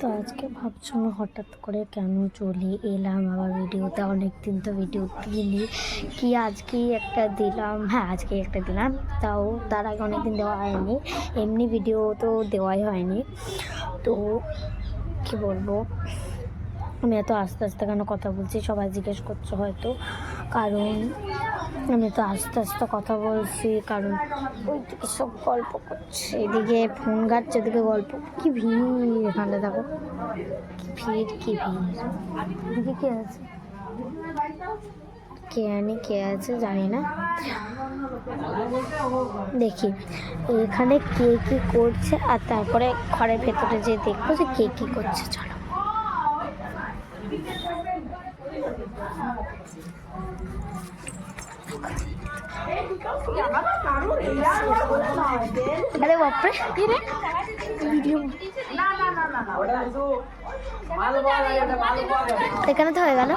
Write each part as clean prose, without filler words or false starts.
তো আজকে ভাবছো না হঠাৎ করে কেন চলে এলাম আবার ভিডিওতে, অনেকদিন তো ভিডিও দিইনি, কি আজকেই একটা দিলাম। হ্যাঁ আজকেই একটা দিলাম, তাও তার আগে অনেকদিন দেওয়া হয়নি, এমনি ভিডিও তো দেওয়াই হয়নি। তো কি বলবো, আমি এত আস্তে আস্তে কেন কথা বলছি সবাই জিজ্ঞেস করছো হয়তো, কারণ আমি তো আস্তে আস্তে কথা বলছি কারণ ওইদিকে সব গল্প করছে, এদিকে ফোন ঘাটছে, এদিকে গল্প। কি ভিড় এখানে, দেখো কি ভিড়। এদিকে কে আছে, কে আছে জানি না। দেখি এখানে কে কি করছে আর তারপরে ঘরের ভেতরে যে দেখবো যে কে কি করছে। চলো আরে বাপরে, ভিডিও এখানে তো হয়ে গেল,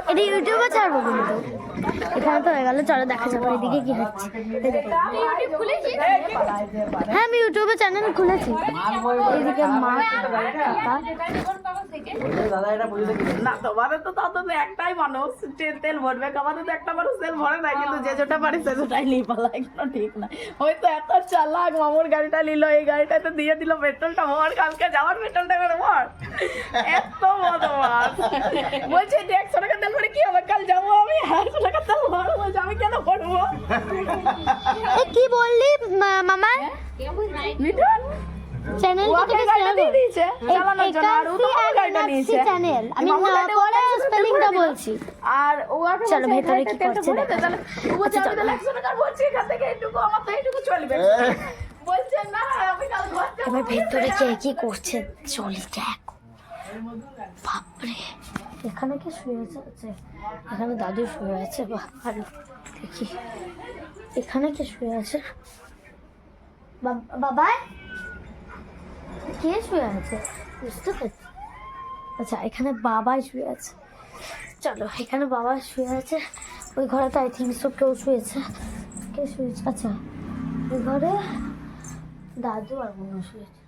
এটা ইউটিউবে ছাড়বো কিন্তু। এখানে তো হয়ে গেল, চলো দেখা যাবো এদিকে কি হচ্ছে। হ্যাঁ আমি ইউটিউবে চ্যানেল খুলেছি। এদিকে মা না, তোমাদের তো তত একটাই মানুষ তেল ভরবে, আমাদের তো একটা মানুষ তেল ভরে না, কিন্তু যে যেটা পারে সে যেটাই নিয়ে পালায়, কোনো ঠিক না। হয়তো এত চালাক, মামুর গাড়িটা নিল, এই গাড়িটাতে দিয়ে দিল পেট্রোলটা ভর, কালকে যাওয়ার পেট্রোলটা করে ভর, এত বদমাস। বলছে যে 100 টাকা তেল ভরে কি হবে, কাল যাবো আমি 100 টাকা তেল ভরবো, বলছে আমি কেন ভরবো। কি বললি মামা, মিঠুন চ্যানেল আমি স্পেলিংটা বলছি। আর ও চলো ভেতরে কি করছে এবার ভেতরে কে কি করছে চলি দেখ। বাপরে, এখানে কি শুয়ে আছে, এখানে দাদু শুয়ে আছে। ভালো দেখি এখানে কি শুয়ে আছে, বাবা কে শুয়ে আছে বুঝতে পারছি। আচ্ছা এখানে বাবাই শুয়ে আছে, চলো এখানে বাবা শুয়ে আছে। ওই ঘরে তো আই থিঙ্ক সব কেউ শুয়েছে, কে শুয়েছে, আচ্ছা ওই ঘরে দাদু আর বোনও শুয়েছে।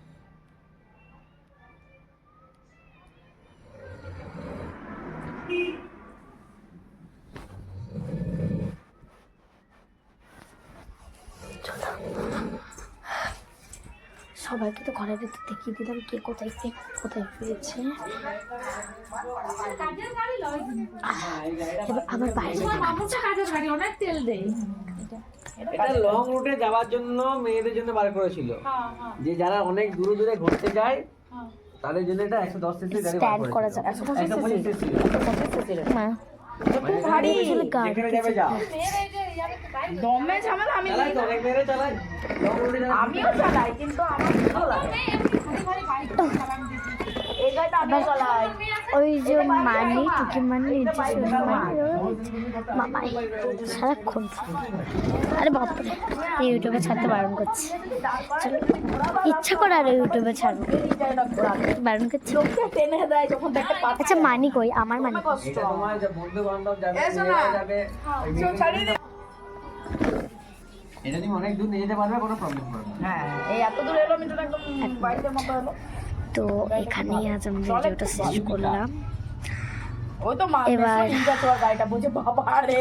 সবাইকে তো ঘরের ভিতর দেখিয়ে দিলাম কে কোথায় শুয়েছে। এবার আবার বাইরে অনেক তেল দেয়। এটা লং রুটে যাওয়ার জন্য মেয়েদের জন্য বার করেছিল, যে যারা অনেক দূরে দূরে ঘুরতে যায় তাদের জন্য এটা 110 সিসি গাড়ি বার করেছে। 125 সিসি হ্যাঁ ভারী যেখানে যাবে যাও। দমে ঝামেলা, আমি চালাই তো অনেক মেয়েরা চালায়, লং রুটে যাওয়ার আমিও চালাই, কিন্তু আমার ভালো লাগে এই গাড়িটা আমি চালাই। ওই যে মানি টুকি মানি মামা সারাক্ষণ, আরে বাপরে ইউটিউবে ছাড়তে বারণ করছে। চলো ইচ্ছা করে আর ইউটিউবে ছাড়বো, বারণ করছে। টেনে দেয় যখন দেখতে পাচ্ছি। আচ্ছা মানি কই, আমার মানি এটা তোমার যে বন্ধু বান্ধব যাবে, মেয়েরা যাবে, এটা তুমি অনেক দূর নিয়ে যেতে পারবে, কোনো প্রবলেম হবে না। হ্যাঁ এই এত দূর এলো, মিটার একদম বাইরের মতো এলো। তো এখানেই আজ আমি ভিডিওটা শেষ করলাম। ওই তো এবার গাড়িটা বলছে বাবা রে,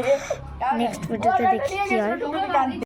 নেক্সট ভিডিওতে দেখি কি হয়।